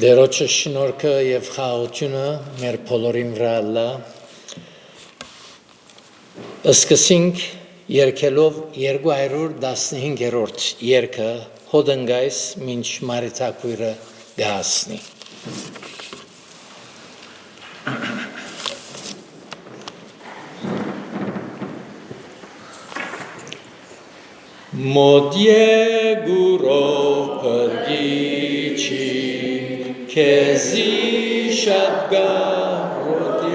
Դերոջը շնորհքը եւ խաղաղությունը մեր բոլորին վրա լա։ Սկսենք երգելով 215-րդ երգը հոդնգայս մինչ մարիթակույրը գասնի։ Մոդիե գուրով պրգիչի Քեզի շատ գարոդեն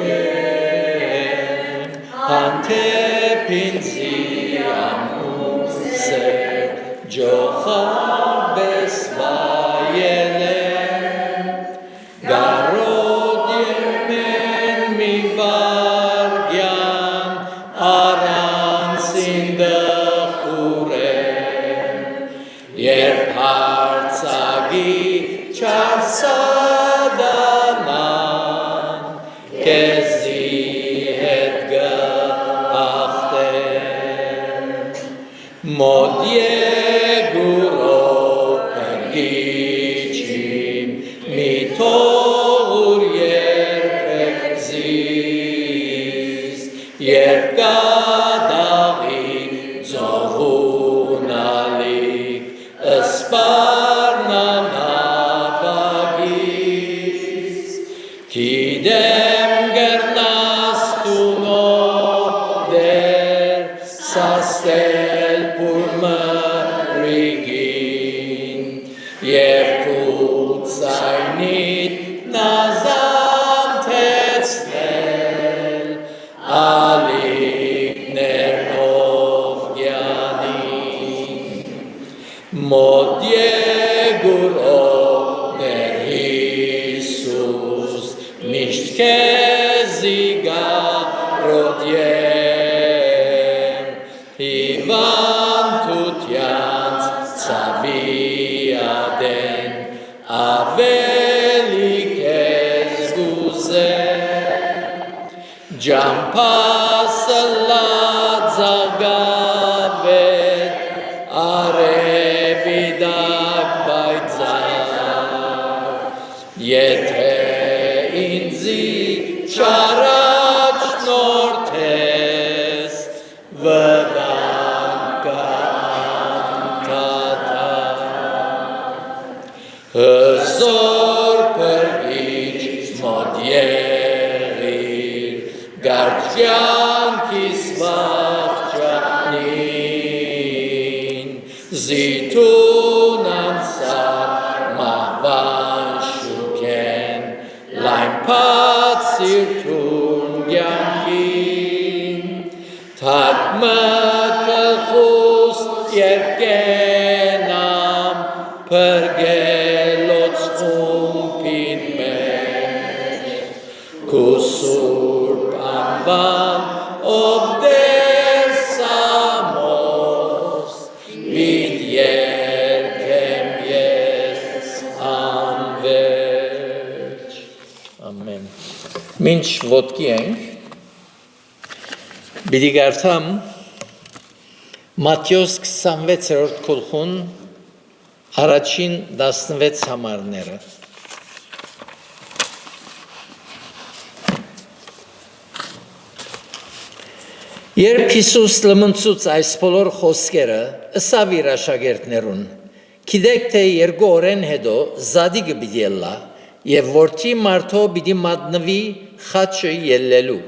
Հանթեպ ինձի ամուսեր Ջոխաբես վայելեն Գարոդեն մեն մի վարգյան Արանցին դխուրեն Երբ հարցագի Չարսադանան Քեզի հետ գախտեն Մոդիե գուրով պրգիչիմ մի թողուր երբեք զիս Երբ կադաղի ձողունալիք Սպարնանավագիս Կիդեմ գրնաս տունով դեր Սաստել պուրմրիգին Եվ կուցայնիտ նազանթեցնել Ալիքներնով գյանին Մոդիե գուրով ներ Հիսուս Միշտ քեզի գարոդեն Հիվանդությանց ցավիադեն Ավելի քեզ գուզեն Ջամփասը լաձագավետ Արևի դակ բայցար Եթե ինձի չառաջնորդես Վտանգ կանթաթար Հզոր պրգիչ մոտ եղիր Գարջյանքիս վաղճանին Զիտուն անցար մահվան շուքեն Լայն պացիր թուն գյանքին Թակմը կլխուս երկենամ Պրգելոց խումպին մեջ Կուսուրպ անվան ով դեր սամոս Բիտ երկեմ ես անվեջ Ամեն Մինչ ոտքի ենք Բիդի գարթամ Մատյոս 26-րդ գլխուն Առաջին 16 համարները Երբ Հիսուս լմնցուց այս բոլոր խոսքերը ըսավ իր աշակերտներուն Գիտեք թե երկու օրեն հետո Զադիկը պիտի ելլա եւ որդի մարդու պիտի մատնվի խաչը ելլելու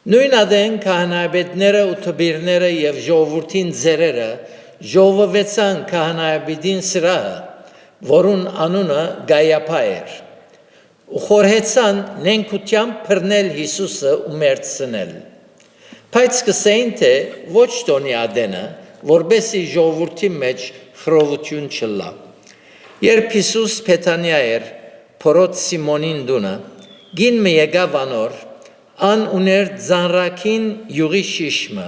Նույն ադեն քահանայապետները ու թբիրները եւ ժողովրդին ձերերը ժողովեցան քահանայապետին սրահը որուն անունը Գայափա էր ու խորհեցան նենքությամբ բռնել Հիսուսը ու մերձնել Բայց կսեին թե ոչ տոնի ադենը որբեսի ժողովրդի մեջ խռովություն չլա Երբ Հիսուս Փեթանիա էր Փորոց Սիմոնին դունը գին մի եկավ անոր Ան ուներ ձանրակին յուղի շիշմը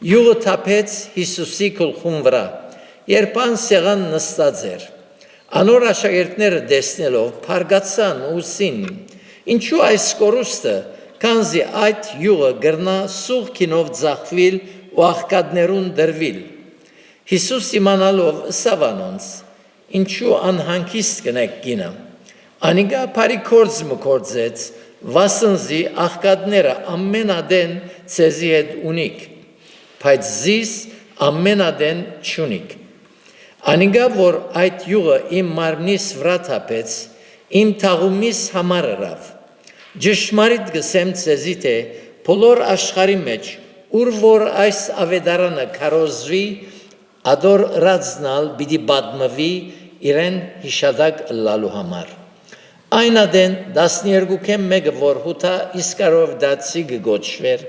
Յուղը թափեց Հիսուսի գլխուն վրա Երբ ան սեղան նստած էր Անոր աշակերտները տեսնելով փարգացան ու ուսին Ինչու այս կորուստը Քանզի այդ յուղը գրնա սուղ քինով ձախվիլ ու աղքատներուն դրվիլ Հիսուս իմանալով ըսավ անոնց Ինչու անհանգիստ կնեք գինը Անիգա բարիքորձ մկորձեց, վասնզի աղկադները ամենադեն ցեզի հետ ունիք, բայց զիս ամենադեն չունիք։ Անիգա որ այդ յուղը իմ մարմնիս վրա թափեց, իմ թաղումիս համար ըրավ։ Ճշմարիտ գսեմ ցեզի թե բոլոր աշխարհի մեջ, ուր որ այս ավետարանը քարոզվի, ադոր ռածնալ պիտի բադմվի իրեն հիշադակ լալու համար։ Այն ադեն 12-ին մեկը որ հութա Իսկարով դացի գոչվեր,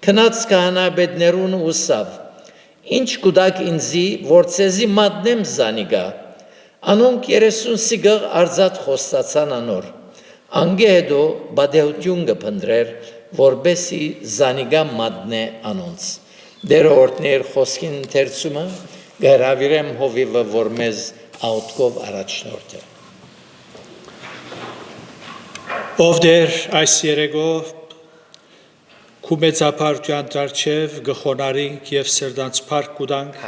քնած քահանայապետներուն ուսավ, ինչ կուտակ ինձի, որ ցեզի մատնեմ զանիգա, անոնք 30 սիգղ արձած խոստացան անոր, անգե հետո բադեհություն կփնդրեր, որբեսի զանիգա մատնե անոնց։ Դերորդներ խոսքին ընթերցումը, գհրավիրեմ հովիվը, որ մեզ աուտկով առաջնորդ է։ Ով դեր այս երեգով կումեցապարության դարչև գխոնարինք և սրդանց պարկ կուդանք,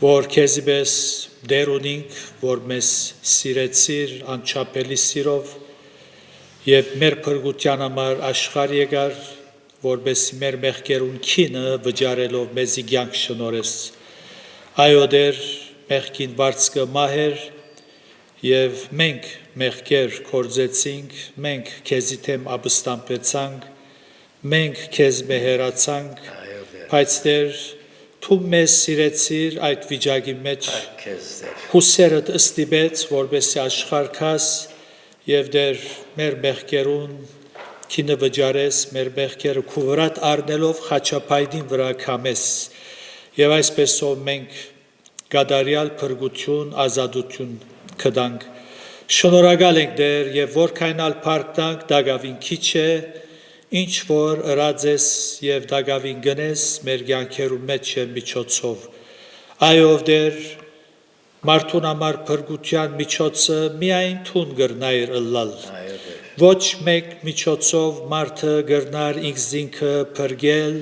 որ քեզի բես դեր ունինք, որ մեզ սիրեցիր անչապելի սիրով և մեր պրգության համար աշխար եկար, որբեսի մեր մեղքերուն քինը վճարելով մեզի կյանք շնորհես։ Այո դեր մեղքին վարձկը մահեր և մենք մեղքեր կործեցինք, մենք քեզի թեմ ապստամբեցանք, մենք քեզ մեհերացանք, բայց դեր դու մեզ սիրեցիր այդ վիճակի մեջ, հուսերդ ստիպեց, որբեսի աշխարհ քաս և դեր մեր մեղքերուն քինը վճարես, մեր մեղքերը քու վրատ առնելով խաչապայտին վրա քամես, և այսպեսով մենք կատարյալ փրկություն, ազատություն կդանք։ Շնորհակալ ենք դեր և որքանալ փառք դագավին քիչ է, ինչ որ ըրած ես և դագավին գնես մեր կյանքերու մեջ է միջոցով։ Այո դեր մարդուն համար փրկության միջոցը միայն թուն գրնայր ըլլալ։ Ոչ մեկ միջոցով մարդը գրնար ինքզինքը փրկել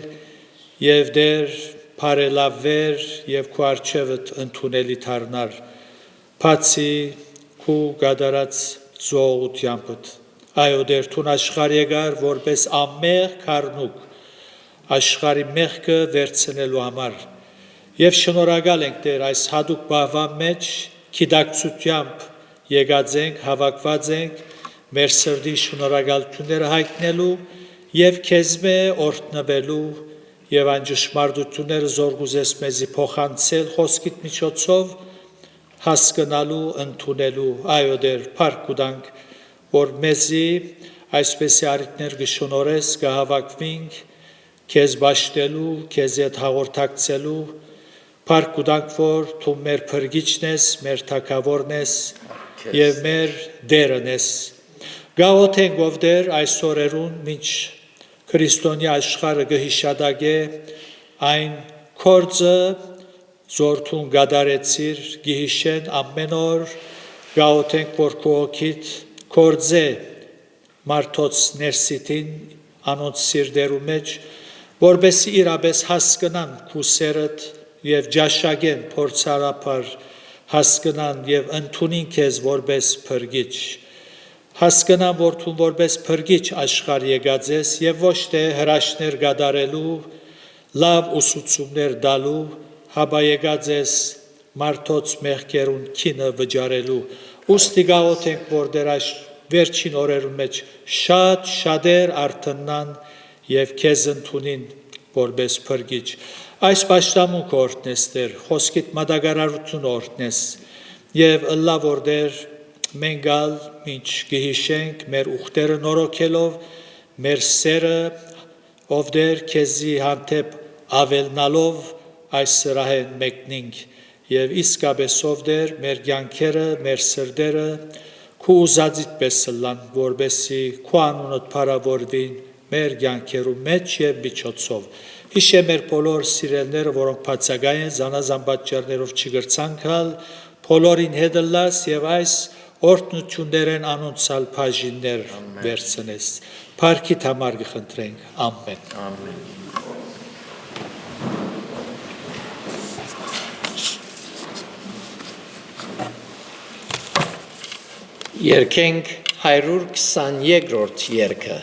և դեր բարելավվեր և քու առջևդ ընդունելի դառնար, բացի քու կատարած զոհությունդ։ Այո դեր թուն աշխարհ եկար, որպես ամեղ քառնուկ աշխարհի մեղքը վերցնելու համար։ Եվ շնորհակալ ենք դեր այս հատուկ բավան մեջ գիտակցությամբ եկած ենք, հավաքված ենք մեր սրտի շնորհակալությունները հայտնելու և քեզմե օրհնվելու և այն ճշմարտությունները զորգուզես մեզի փոխանցել խոսքիդ միջոցով հասկանալու, ընդունելու, այո դեր փառք կուտանք, որ մեզի այսպեսի առիթներ կշնորհես, կհավաքվենք քեզ բաշտելու, քեզ հետ հաղորդակցելու, փառք կուտանք, որ դու մեր փրկիչն ես, մեր թագավորն ես և մեր դերն ես։ Գաղութենք ով դեր այս օրերուն մինչ քրիստոնյա աշխարհը կհիշադակե այն գործը զորթուն գադարեցիր գիհիշեն ամեն օր, գաղութենք որ քո հոգիդ գործե մարդոց ներսիտին անոնց սիրտերու մեջ, որբեսի իրապես հասկանան քու սերդ և ջաշակեն փորձարապար հասկանան և ընդունին քեզ որպես փրկիչ, հասկանան որ դու որպես փրկիչ աշխարհ եկած ես և ոչ թե հրաշքներ կատարելու, լավ ուսուցումներ տալու, հապա եկած ես մարդոց մեղքերուն քինը վճարելու։ Ուստի գաղութենք որ դեր այս վերջին օրերուն մեջ շատեր արթնան և քեզ ընդունին որպես փրկիչ։ Այս պաշտամունքը օրհնես դեր, խոսքիդ մատակարարություն օրհնես և ըլլա որ դեր մենք ալ մինչ կհիշենք մեր ուխտերը նորոգելով, մեր սերը ով դեր քեզի հանդեպ ավելնալով այս սրահեն մեկնինք և իսկապես ով դեր մեր կյանքերը, մեր սրտերը քու ուզածիդ պես լան, որբեսի քու անունդ փառավորվին մեր կյանքերու մեջ և միջոցով։ Հիշե մեր բոլոր սիրելները, որոնք բացակայ են, զանազան պատճառներով չգրցան գալ, բոլորին հետ լաս և այս օրհնություններեն անոնցալ բաժիններ վերցնես։ Փառքիդ համար կխնդրենք։ Ամեն։ Ամեն։ Երկենք 123-րդ երգը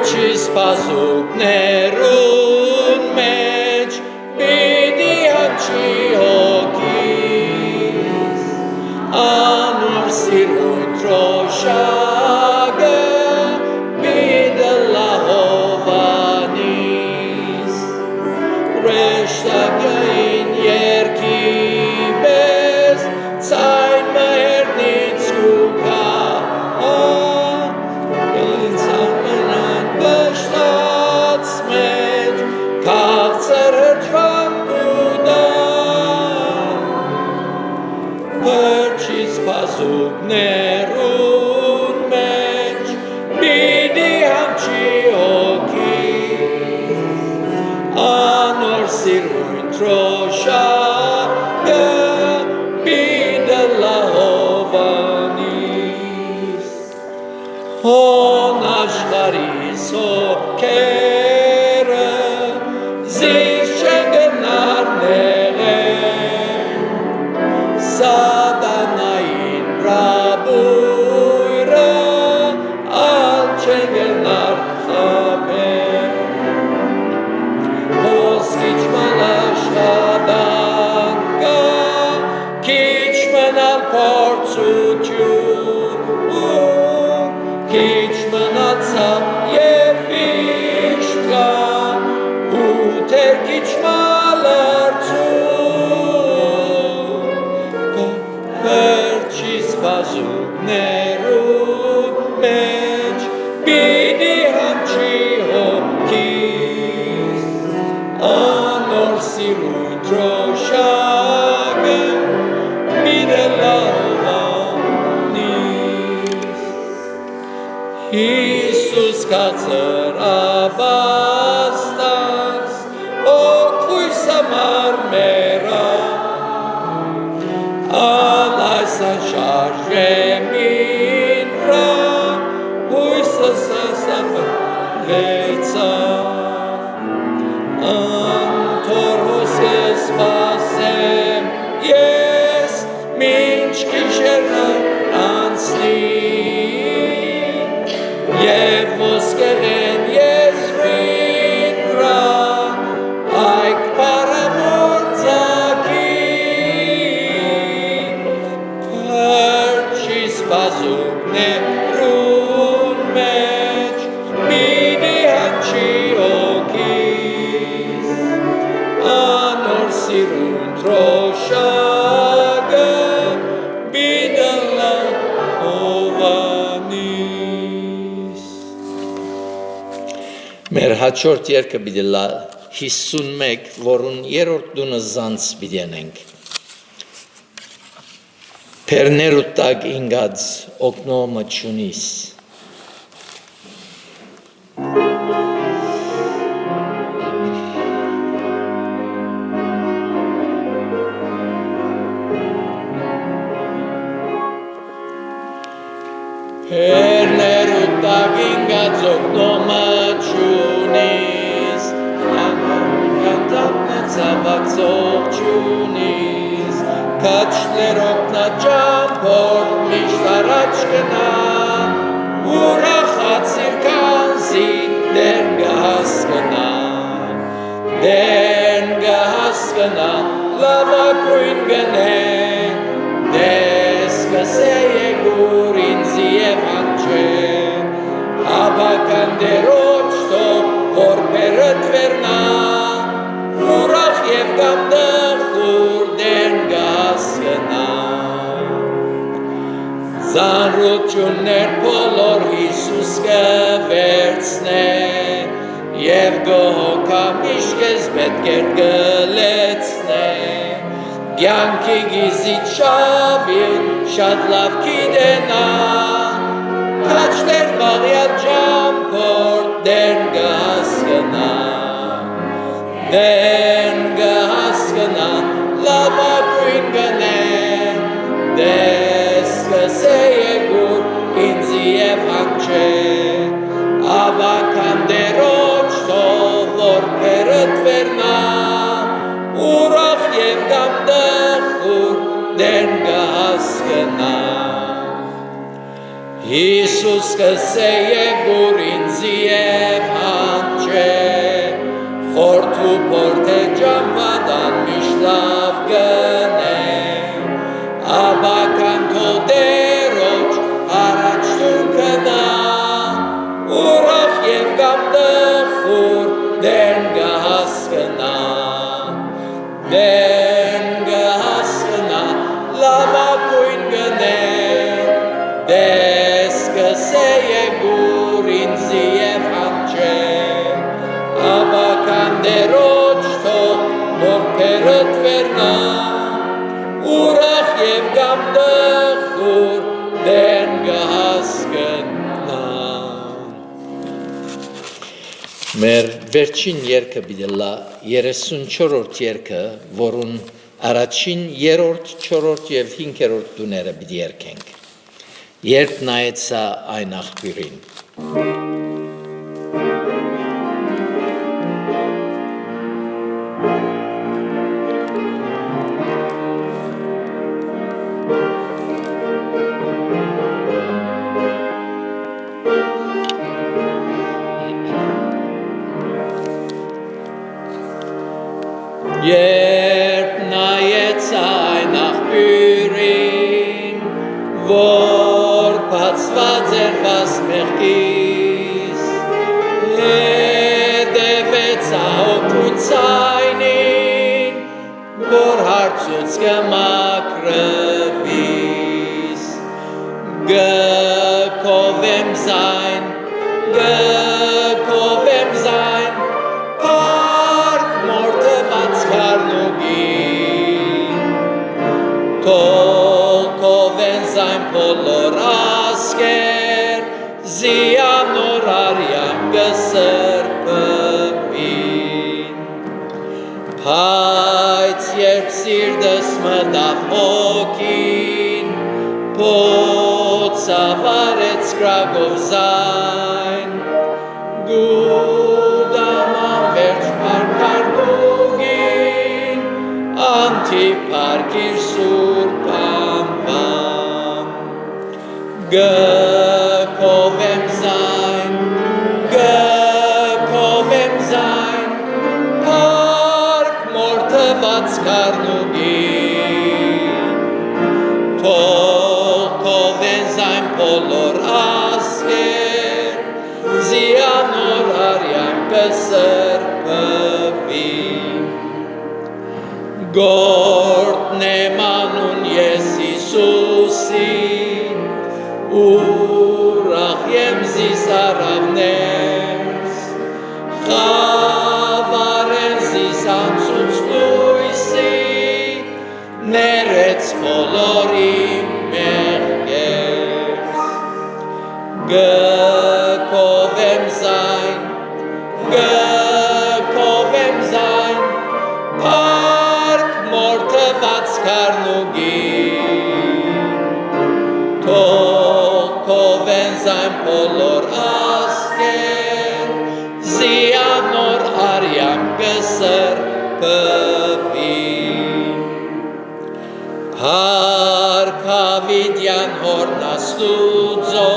Պրջիս պազուկներուն մեջ պիտի հաչի հոգիս անոր սիրուն տրոշակը պիտը լահովանիս ռեշտակային երկի բես ցայն մերնից կուկա Քաղցր հրջվան կուդան Պրջիս պազուկներուն մեջ պիտի հաչի հոգիս անոր սիրուն տրոշակը պիտը լահովանիս հոն աշխարհիս հոգերը Zis çengenar nere Satanayin rabuyra Al çengenar tabe Os kiçman aşkadanka Kiçman al portsuçu Kiçman atsam yeviştka Terkiç malarçun Părçis pazuknerun meç Bidi hamçi hokis Anor sirun troşagı Bide lavanis Iisus katsır abastas Samar mera Alaysa şarjemin ra Uysa sasafı veca Antor hoske spasem Yes minç kişerna ansli Yev voskeren yezrin ra Ayk Pazuknerun meç Bidi hapçi hokis Anor sirun troşagı Bide lahovanis Մեր հաջորդ երգը պիտի լա 51, որուն երրորդ դունը զանց պիտի անենք Պերներու տակ ինգած օգնոմը չունիս Պերներու տակ ինգած օգնոմը չունիս Անտապնը ծավակցող չունիս Կաչներոքնա ճամփորդ միշտ առաջ գնա Ուրախացիր կանզի դեն գահասկնա Դեն գահասկնա լավակույն գնե Դես կսե եգուր ինձի և հանչեր Աբական դերոջ տոք որ բերըտ վերնա Ուրախ և գամդախուր դեն գասկնա Զանրություններ բոլոր Հիսուս կվերցնե Եվ գոհոքա միշտ կեզ պետք էր գլեցնե Կյանքի գիզից շավին շատ լավ գիտենա Քաչներ վաղյալ ճամփորդ դեն գասկնա Դեն գասկնա չէ Աբական դերոջ թող որ պերըտ վերնա ուրախ և գամդախուր դեն գահասկնա Հիսուս կսե եգուր ինձի և հանչե Խորթու պորթե ճամվադան միշլավ գնե Աբական թո դերոջ առաջ թուր կնա Ուրախ և գամդխուր դեն գահասկնա Դեն գահասկնա լավակույն գնե Դես կսե եգուր ինձի և հանչե Աբական դերոջ թող որ պերըտ վերնա Ուրախ և գամդխուր դեն գահասկնա Մեր վերջին երկը բիդելա 34-րդ երկը, որուն առաջին, երրորդ, չորրորդ և հինգերորդ դուները բիդի երկենք Երբ նայեցա այն աղբյուրին Երբ նայեցա այն աղբյուրին, որ բացված էր մեղքիս, հետևեցա օգնույն ցայնին, որ հարցուց կմաքրվիս, գկովեմ զայն, Թող կովեն զայն բոլոր ասկեր, զիանոր արյամ գսրբվին Բայց երբ սիրտս մտավ հոգին, փոցավարեց կրակով զայն, գուդաման վերջ պարկարդուգին, անտիպարկիր սուրբ անվան Գկովեմ զայն, Փարք մորթված քարնուգին Թող կովեն զայն բոլոր ասկեր, զիանոր արյամ կսրբվին Գործն եմ անուն ես Հիսուսին, ուրախ եմ զիս առավներս, խավարեն զիս անցուց լույսի, ներեց բոլորի մեղքերս Գկովեմ զայն, Փարք մորթված քարնուգին Թող կովեն զայն բոլոր ասկեր, զիանոր արյամ կսրբվին Փարք ավիդյան հորն Աստուծո,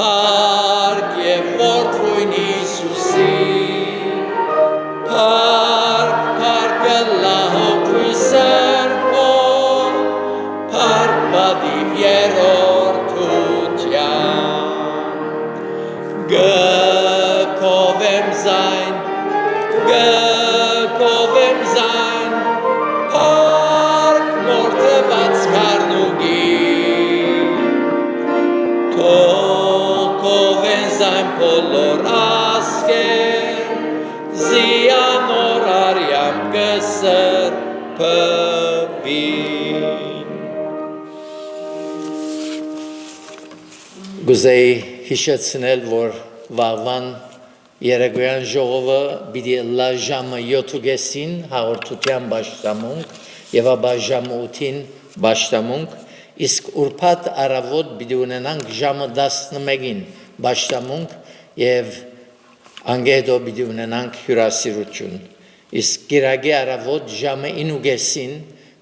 Փարք և որդրույն Հիսուսին, Փարք լահոքույն սրբո, Փարք բադիվ երորդության Գկովեմ զայն, Փարք մորթված քարնուգին Թող կովեն զայն բոլոր ասկեր, զիանոր արյամ կսրբվին Գուզեի հիշեցնել, որ վաղվան երեկոյան ժողովը պիտի լա ժամը 7:30 հաղորդության բաշտամունք և ապա ժամը 8-ին բաշտամունք, իսկ ուրբաթ առավոտ պիտի ունենանք ժամը 11-ին պաշտամունք եւ անգեդո պիտի ունենանք հյուրասիրություն, իսկ կիրակի առավոտ ժամը 9:30-ին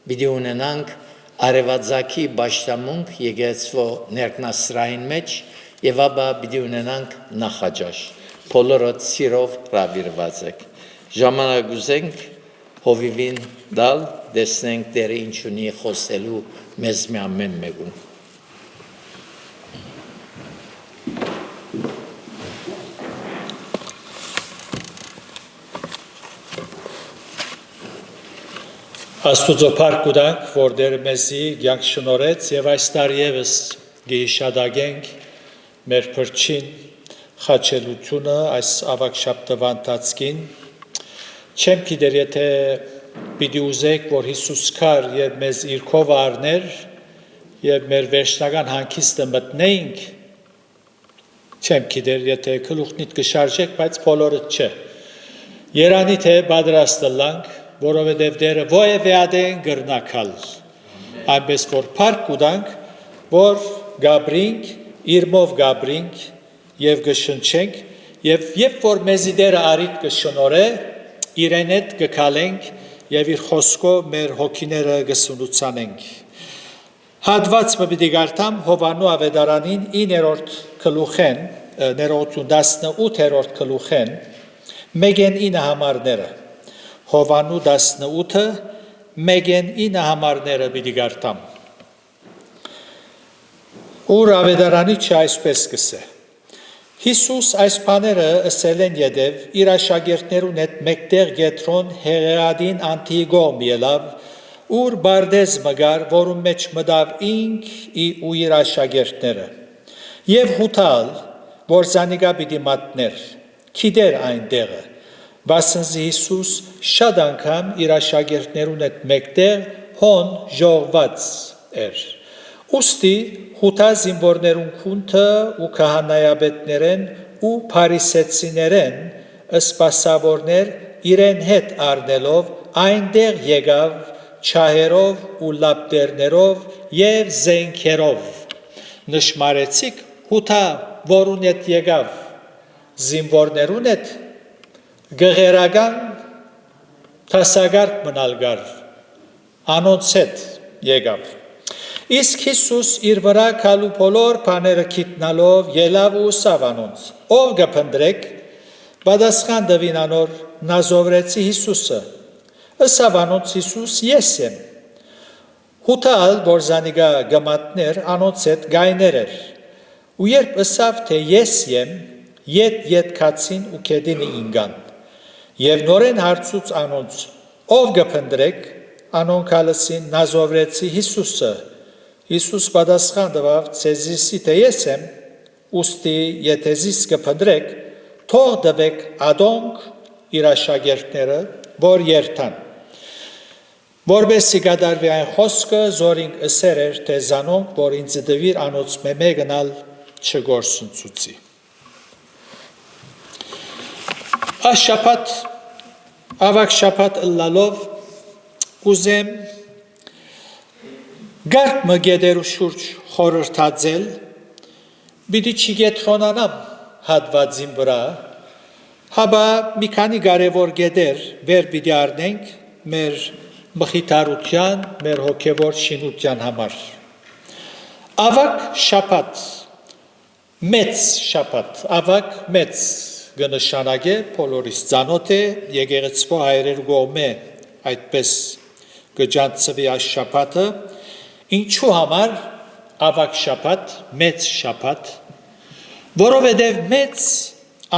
պիտի ունենանք արևածագի պաշտամունք եկեղեցու ներկնասրային մեջ եւ ապա պիտի ունենանք նախաճաշ, բոլորը սիրով հրավիրված եք, ժամանակ ուզենք հովիվին դալ, տեսնենք դերը ինչ ունի խոսելու մեզ մի ամեն մեկուն։ Աստուծո փառք կուտանք, որ Տեր մեզի կյանք շնորհեց եւ այս տարի եւս գիշադագենք մեր փրկին խաչելությունը այս ավակ շաբթվան տածքին չեմ գիտեր եթե պիտի ուզեք որ Հիսուս քար եւ մեզ իր քով առներ եւ մեր վերջնական հանգիստը մտնեինք չեմ գիտեր եթե գլուխնիդ կշարժեք բայց բոլորը չէ Երանի թե պատրաստ լանք որովհետև դերը ովևէ ադեն գրնակալ այնպես որ փառք կուտանք որ գաբրինք իրմով գաբրինք եւ գշնչենք եւ երբ որ մեզի դերը արիտ կշնորե իրեն հետ կքալենք եւ իր խոսքով մեր հոգիները կսունուցանենք հատված պիտի գարտամ Հովանու ավետարանին 9-րդ գլուխեն ներողություն 18-րդ գլուխեն մեգեն 9 համարները Հովանու 18-ը մեգեն 9 համարները պիտի գարտամ ուր ավետարանի չայսպես կսե Հիսուս այս բաները ըսել են յետև իր աշակերտներուն հետ մեկտեղ գետրոն Հեղեադին Անտիգոմ ելավ ուր բարդեզ մգար որում մեջ մտավ ինք ու իր աշակերտները եւ հութալ որ զանիկա պիտի մատներ քիդեր այն տեղը Վասնզի Հիսուս շատ անգամ իր աշակերտներուն հետ մեկտեղ հոն ժողված էր Ոստի հութա զինվորներուն քունթը ու քահանայապետներեն ու փարիսեցիներեն սպասավորներ իրեն հետ առնելով այնտեղ եկավ չահերով ու լապտերներով եւ զենքերով նշմարեցիկ հութա որուն հետ եկավ զինվորներուն հետ գղերական տասագարդ մնալգար անոնց հետ եկավ Իսկ Հիսուս իր վրա քալու բոլոր բաները գիտնալով ելավ ու ուսավ անոնց ով կփնտրեք պատասխան տվին անոր նազովրեցի Հիսուսը ըսավ անոնց Հիսուս ես եմ հութալ որ զանիկա գմատներ անոնց հետ գայներ էր ու երբ ըսավ թե ես եմ ետ քացին ու կեդինը ինգան եւ նորեն հարցուց անոնց ով կփնտրեք անոնք հալսին նազովրեցի Հիսուսը Հիսուս պատասխան տվավ ցեզիսի թե ես եմ ուստի եթե զիս կփնտրեք թող տվեք ադոնք իր աշակերտները որ երթան որբեսի կատարվի այն խոսքը զորինք ըսեր էր թե զանոնք որ ինձ դվիր անոց մեկնալ չգործունցուցի Այս շաբաթ ավակ շաբաթ ըլլալով ուզեմ Գարկ մգեդերու շուրջ խորհրդածել, պիտի չգետրոնանամ հատվածին վրա, հաբա մի քանի կարևոր գեդեր վեր պիտի առնենք մեր մխիթարության, մեր հոգևոր շինության համար։ Ավակ շաբաթ, մեծ շաբաթ, ավակ մեծ կնշանակե բոլորիս ծանոթ է, եկեղեցու հայրեր կողմէ այդպես կջանցվի այս շաբաթը Ինչու համար ավակ շաբաթ, մեծ շաբաթ, որովհետև մեծ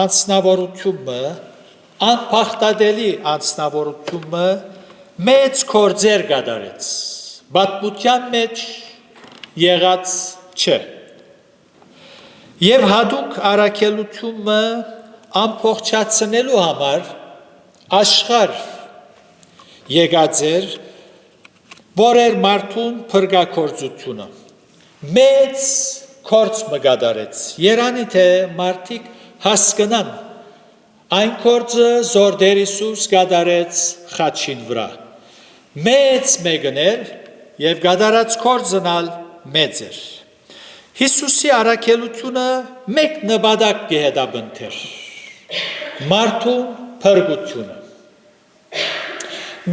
անձնավորությունը, անփախտադելի անձնավորությունը մեծ գործեր կատարեց, պատմության մեջ եղած չէ։ Եվ հատուկ առաքելությունը ամփոփչացնելու համար աշխարհ եկած էր որ էր մարդուն փրկակորձությունը մեծ կորձ մգադարեց երանի թե մարդիկ հասկանան այն կորձը զոր Տեր Հիսուս գադարեց խաչին վրա մեծ մեկներ եւ գադարած կորձնալ մեծ էր։ Հիսուսի առաքելությունը մեկ նպատակ կհետաբնթեր. մարդու փրկությունը։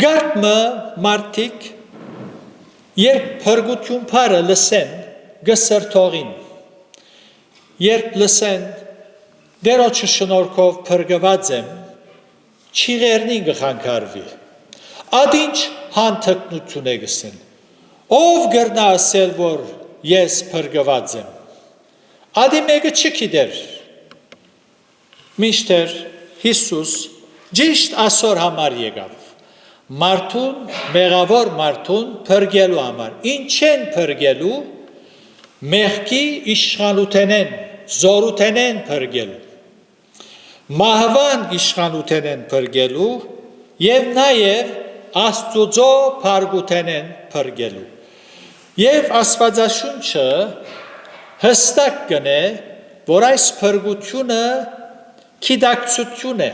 Գարմը մարդիկ երբ փրկություն բառը լսեն գսրթողին, երբ լսեն Տերոջը շնորհքով փրկված եմ, չիղերնին կխանգարվի։ Ադինչ հանթկնություն է գսեն։ Ով գրնա ասել, որ ես փրկված եմ։ Ադի մեկը չգիտեր։ Միշտեր Հիսուս ճիշտ ասոր համար եկավ։ Մարդուն, մեղավոր մարդուն փրկելու համար։ Ինչ են փրկելու, մեղքի իշխանութենեն, զորութենեն փրկելու։ Մահվան իշխանութենեն փրկելու եւ նաեւ Աստուծո փարգութենեն փրկելու։ Եվ Աստվածաշունչը հստակ կնե, որ այս փրկությունը գիտակցություն է։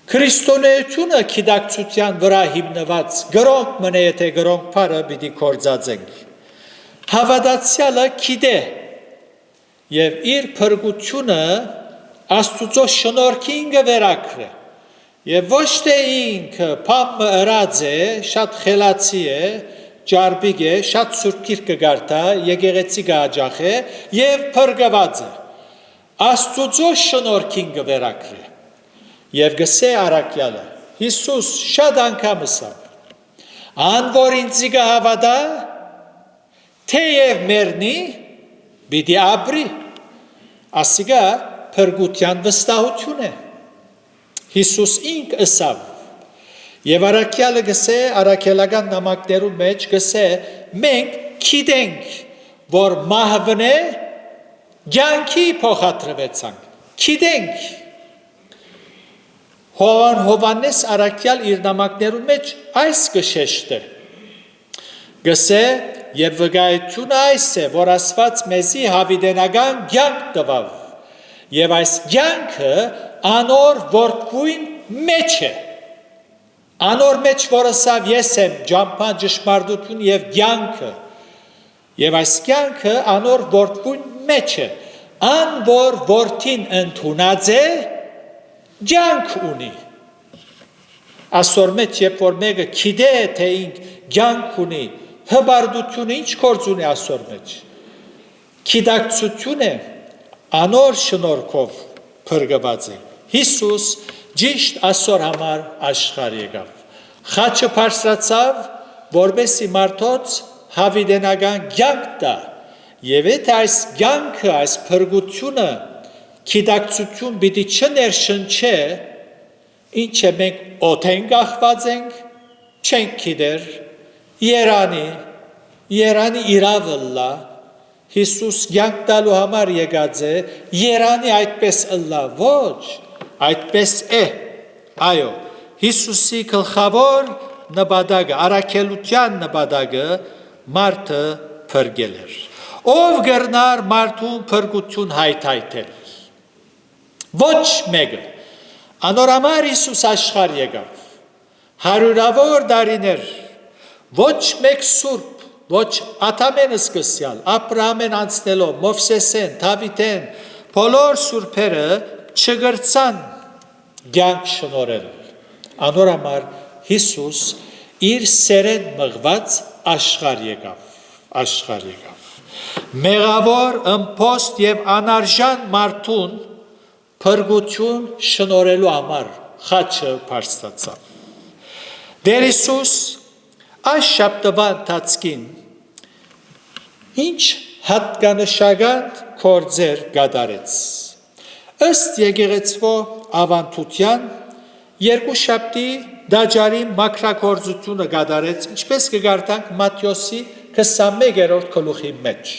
Քրիստոնեությունը գիտակցության վրա հիմնված գրոնք մնե, եթե գրոնք բառը պիտի կործածենք։ Հավատացյալը գիտե եւ իր փրկությունը Աստուծո շնորհքին կվերակրե։ Եվ ոչ թե ինքը փամը ըրած է, շատ խելացի է, ջարբիկ է, շատ սուրբ գիրք կգարտա, եկեղեցի կհաջախ է եւ փրկված է։ Աստուծո շնորհքին կվերակրե։ Եվ գսե առաքյալը, Հիսուս շատ անգամ ասավ. Ան որ ինձի կհավատա, թեև մեռնի, պիտի ապրի։ Ասիկա փրկության վստահություն է։ Հիսուս ինք ասավ։ Եվ առաքյալը գսե, առաքելական նամակներու մեջ գսե, մենք գիտենք, որ մահվնե կյանքի փոխադրվեցանք։ Գիտենք։ Հովհաննես առաքյալ իր նամակներու մեջ այս կշեշտը։ Գսե, եւ վկայությունը այս է, որ Աստված մեզի հավիտենական կյանք տվավ։ Եվ այս կյանքը անոր որդվույն մեջ է։ Անոր մեջ որ ասավ ես եմ ճամփան ճշմարտություն եւ կյանքը։ Եվ այս կյանքը անոր որդվույն մեջ է։ Ան որ որդին ընդունած է, կյանք ունի։ Ասոր մեջ երբ որ մեկը գիտե թե ինք կյանք ունի, հբարդությունը ինչ գործ ունի ասոր մեջ։ Գիտակցություն է, անոր շնորհքով փրկված է։ Հիսուս ճիշտ ասոր համար աշխարհ եկավ։ Խաչը բարձրացավ, որպեսզի մարդոց հավիտենական կյանք տա։ Եվ եթե այս կյանքը, այս փրկությունը գիտակցություն պիտի չներշնչե, ինչ է մենք օթեն կախված ենք, չենք գիտեր, Երանի իրավըլլա, Հիսուս կյանք տալու համար եկած է, Երանի այդպես ըլլա, ոչ, այդպես է, այո, Հիսուսի գլխավոր նպատակը, առաքելության նպատակը մարդը փրկել էր։ Ով գրնար մարդուն փրկություն հայթայթել։ Ոչ մեկը։ Անորամար Հիսուս աշխարհ եկավ։ Հարյուրավոր տարիներ ոչ մեկ սուրբ, ոչ Ադամեն սկսյալ, Աբրահամեն անցնելով, Մովսեսեն, Դավիթեն, բոլոր սուրբերը չգրցան կյանք շնորհել։ Անորամար Հիսուս իր սերեն մղված աշխարհ եկավ։ Մեղավոր, ըմբոստ եւ անարժան մարդուն փրկություն շնորհելու համար խաչը բարձրացավ։ Տեր Հիսուս այս շաբթվա ընթացքին ինչ հատկանշական գործեր կատարեց։ Ըստ եկեղեցվո ավանդության երկու շաբթի դաջարի մակրագործությունը կատարեց, ինչպես կգարտանք Մատթեոսի 21-րդ գլուխի մեջ։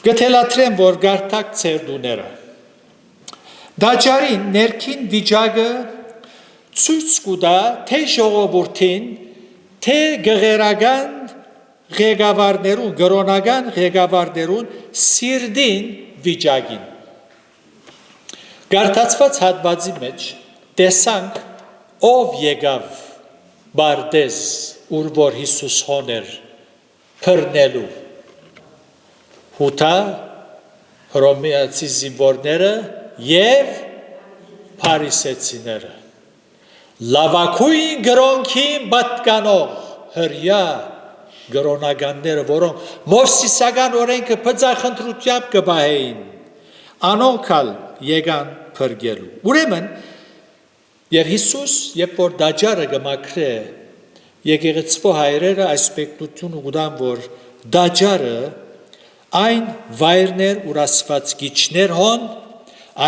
Գթելատրեմ, որ գարտակ ձեր դուները։ Դաջարին ներքին վիճակը ցույց կտա թե ժողովրդին, թե գեղերական ղեկավարներուն, գրոնական ղեկավարներուն սիրտին վիճակին։ Գարտացված հատվածի մեջ տեսանք ով եկավ բարդես, ուր որ Հիսուս հոներ բռնելու հութա հռոմեացի զինվորները եւ փարիսեցիները լավակույն գրոնքի պատկանող հրյա գրոնականները, որոնք Մովսիսական օրենքը բծախնդրությամբ կբահեին, անոնքալ եկան փրկելու։ Ուրեմն, եւ Հիսուս, երբ որ դաջարը կմաքրե, եկեղեցու հայրերը այս պեկտությունը ուդան, որ դաջարը այն վայրներ, ուր Աստված գիչներ հոն,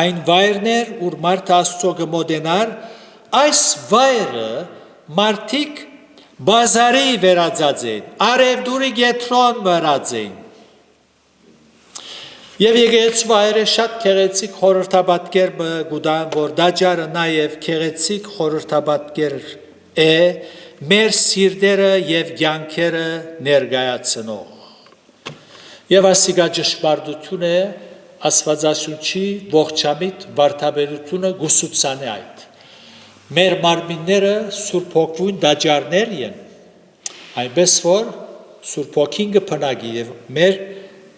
այն վայրներ, ուր մարդ Աստծո կմոտենար, այս վայրը մարդիկ բազարի վերածած են, արևդուրի գետրոն մրած են։ Եվ եկեղեցու հայրը շատ քեղեցիկ խորհրդապատկեր գուդան, որ դաջարը նաև քեղեցիկ խորհրդապատկեր է մեր սիրտերը եւ կյանքերը ներկայացնող։ Եվ ասիկա ճշմարտություն է Աստվածաշունչի ողջամիտ վարդապետությունը գուսուցան է այդ։ Մեր մարմինները Սուրբ Հոգուն դաջարներ են, այնպես որ Սուրբ Հոգին կփնագի եւ մեր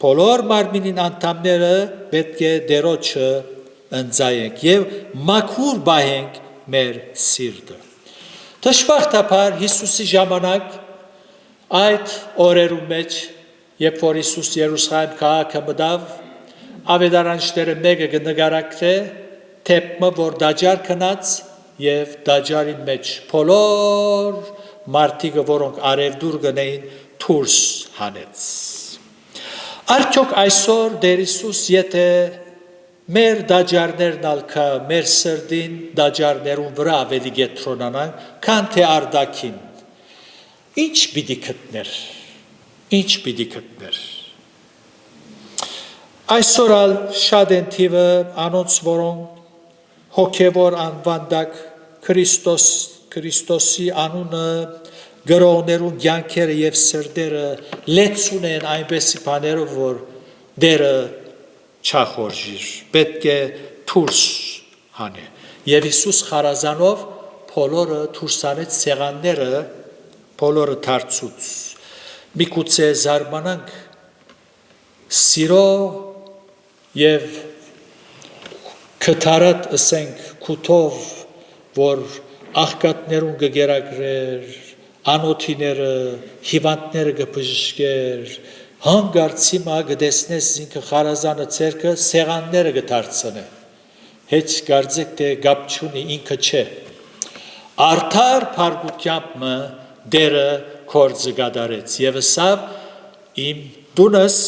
բոլոր մարմինին անդամները պետք է դերոջը ընծայենք եւ մաքուր բահենք մեր սիրտը։ Դժբախտաբար Հիսուսի ժամանակ այդ օրերում մեջ, երբ որ Հիսուս Երուսաղեմ քաղաքը մտավ, ավետարանիչները մեկը կնկարագրե թեփը, որ դաջար քնած եւ դաջարի մեջ բոլոր մարդիկը, որոնք արևդուր գնային, դուրս հանեց։ Արդյոք այսօր Տեր Հիսուս եթե մեր դաջարներն ալքա, մեր սրտին դաջարներուն վրա ավելի գետրոնանան, քան թե արդակին, ինչ պիտի գտներ, ինչ պիտի գտներ։ Այսօր ալ շատ են թիվը անոնց, որոնք հոգևոր անվանդակ Քրիստոսի անունը գրողներուն կյանքերը եւ սրտերը լեցուն են այնպեսի բաներով, որ դերը չախորժիր, պետք է դուրս հանե։ Եվ Հիսուս խարազանով բոլորը դուրս հանեց սեղանները, բոլորը դարձուց։ Միգուցե զարմանանք սիրո եւ կթարատ ասենք քութով, որ աղքատներուն կգերագրեր, անոթիները, հիվանդները կբժշկեր, հանգարցի մա կտեսնես ինքը խարազանը ցերկը սեղանները կդարձնե։ Հեչ կարծեք թե գապ չունի, ինքը չէ։ Արդար փարգությամբ դերը կորձը գադարեց եւ ասավ իմ դունս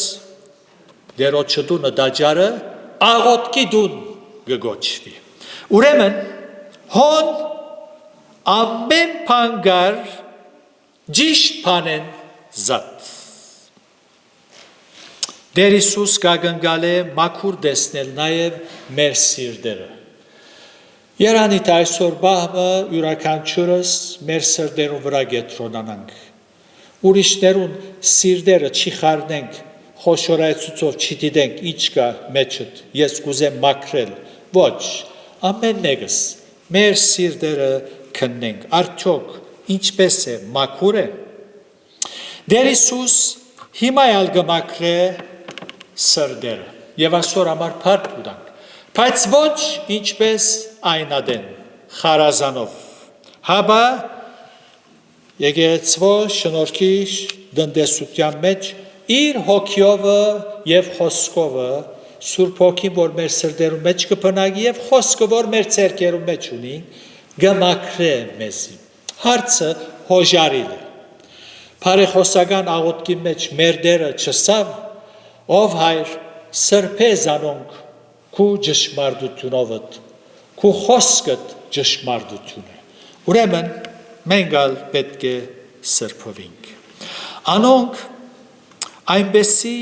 դերոջը դունը դաջարը աղոտքի դուն գոչվի։ Ուրեմն հոն ամեն փանգար ճիշտ բանեն զատ։ Տեր Հիսուս կագնգալ է մաքուր տեսնել նաև մեր սիրտերը։ Երանիտ այսօր բահմը յուրաքանչյուրս մեր սրտերուն վրա գետրոնանանք։ Ուրիշներուն սիրտերը չի խառնենք, խոշորայցուցով չդիտենք ինչ կա մեջդ, ես կուզեմ մաքրել։ Ոչ, ամեն մեկս մեր սիրտերը քննենք, արդյոք ինչպես է, մաքուր է։ Տեր Հիսուս հիմա ալ կմաքրե սրտերը եւ այսօր համար փառք ունենք, բայց ոչ ինչպես այնադեն խարազանով։ Հաբա եկեղեցու շնորհքի դնդեսության մեջ իր հոգիովը եւ խոսքովը Սուրբ Հոգին, որ մեր սրտերում մեջ կփնագի եւ խոսքը, որ մեր ցերկերում մեջ ունի, գմաքրե մեզի։ Հարցը հոժարիլ է։ Բարեխոսական աղոթքի մեջ մեր դերը չսավ, ով հայր սրբեզ անոնք քու ճշմարտությունովդ, քու խոսքդ ճշմարտություն է։ Ուրեմն մենք ալ պետք է սրբովենք։ Անոնք այնպեսի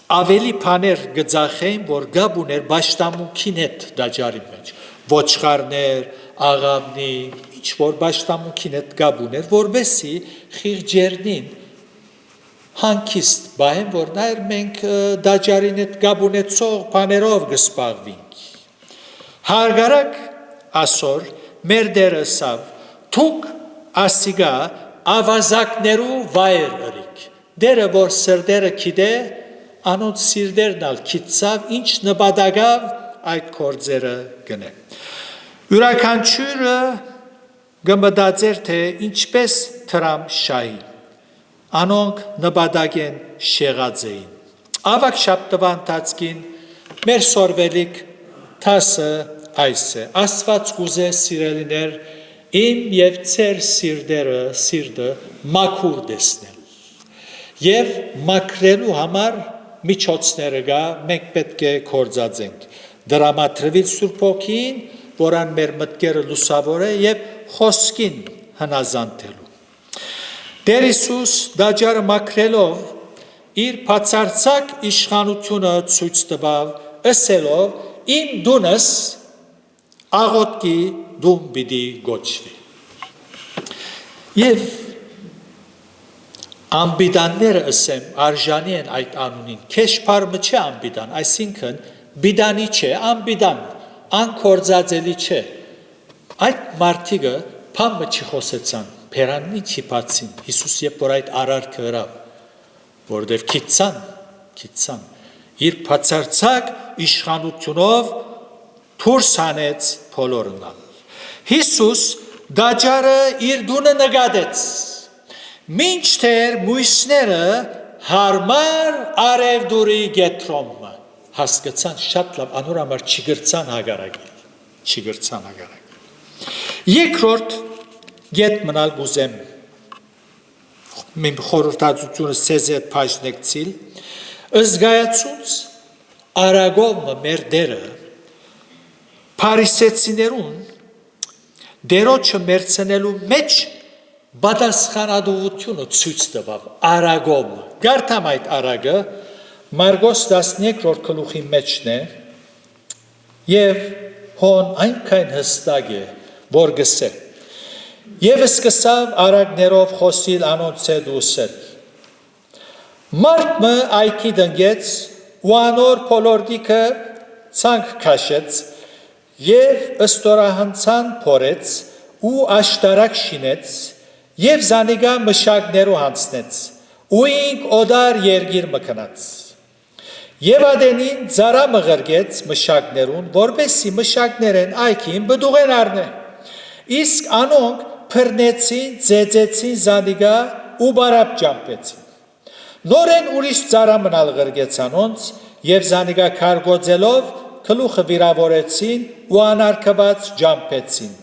ավելի բաներ գծախեն, որ գաբ ուներ բաշտամունքին հետ դաջարի մեջ, ոչխարներ, աղավնի, ինչ որ բաշտամունքին հետ գաբ ուներ, որբեսի խիղճերնին հանկիստ բահեն, որ նայր մենք դաջարին հետ գաբ ունեցող բաներով գսպաղվինք։ Հարգարակ ասոր մեր դերը սավ, թուք ասիգա ավազակներու վայր ըրիք։ Դերը որ սրդերը գիտե, անոնց սիրտերն ալ գիտցավ, ինչ նպատակավ այդ կորձերը գնե։ Յուրաքանչյուրը գմտածեր թե ինչպես Թրամ շահի։ Անոնք նպատակ են շեղած էին։ Ավակ շաբթվա ընթացքին մեր սորվելիք թասը այս է. Աստված կուզե սիրելիներ իմ եւ ծեր սիրտը մաքուր տեսնել։ Եվ մաքրելու համար միջոցները կա, մենք պետք է կործածենք։ Դրամատրվել Սուրբ Հոգին, որան մեր մտքերը լուսավորե եւ խոսքին հնազանդելու։ Տեր Հիսուս դաջարը մաքրելով իր բացարձակ իշխանությունը ցույց տվավ, ասելով. Իմ դունս աղոտքի դում պիտի գոչվի։ Եվ անբիդանները ասեմ արժանի են այդ անունին։ Քեշփարմը չէ անբիդան, այսինքն բիդանի չէ, անբիդան, անկործածելի չէ։ Այդ մարդիկը փամը չխոսեցան, փերաննի չիփացին։ Հիսուս երբ որ այդ արարքը հրավ, որտեվ քիծան իր բացարձակ իշխանությունով դուրս հանեց բոլորը։ Հիսուս դաջարը իր դունը նկատեց, մինչդեռ մույսները հարմար արևդուրի գետրոմը հասկացան շատ լավ, անոր համար չգրցան հագարակել։ Երկրորդ գետ մնալ գուզեմ Մին խորհրդածությունը սեզ հետ փաշնեկցիլ, ըզգայացուց արագովը մեր դերը, փարիսեցիներուն, դերոչը մերցնելու մեջ բադասխանադովությունը ցույց տվավ, արագովը, գարդամ այդ արագը, Մարգոս 13-րդ գլուխի մեջն է, և հոն այնքան հստակ է, որ գսե, Եվ սկսավ արագներով խոսիլ անոնց հետ ու ասել. Մարդը այքի դնգեց ու անոր փոլորդիկը ցանկ քաշեց եւ ըստորահանցան փորեց ու աշտարակ շինեց եւ զանիգա մշակներու հանցնեց ու ինք օդար երգիր մկնաց Եվ ադենին ծառա մղրգեց մշակներուն որբեսի մշակներեն այքին բդուղեն առնե իսկ անոնք Փռնեցին, ձեծեցին զանիգա ու բարապ ճամպեցին։ Նորեն ուրիշ ծառա մնալ ղրգեց անոնց եւ զանիգա քարգոծելով գլուխը վիրավորեցին ու անարգված ճամպեցին։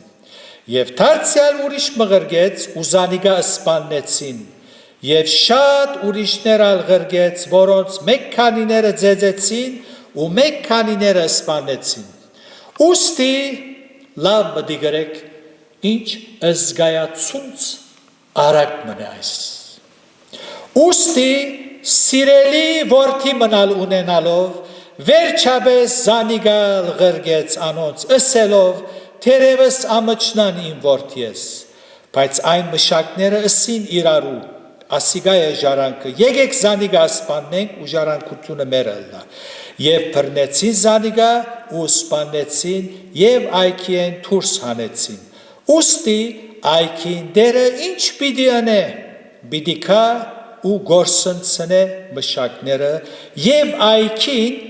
Եվ դարձյալ ուրիշ մղրգեց ու զանիգա սպաննեցին եւ շատ ուրիշներ ալ ղրգեց, որոնց մեկ քանիները ձեծեցին ու մեկ քանիները սպաննեցին։ Ուստի լավ մտիգրեք Ինչ ըզգայացունց արագ մնա այս։ Ուստի սիրելի որդի մնալ ունենալով, վերջապես զանիգալ ղրգեց անոնց, ասելով, թերևս ամճնան իմ որդի ես, բայց այն մշակները ասին իրարու, ասիգա է ժարանքը, եկեք զանիգա սպաննենք ու ժարանքությունը մերելնա, և բռնեցին զանիգա ու սպաննեցին և այքի են դուրս հանեցին։ Ուստի այքին դերը ինչ պիտի անե, պիտի կա ու գործընծնե մշակները և այքին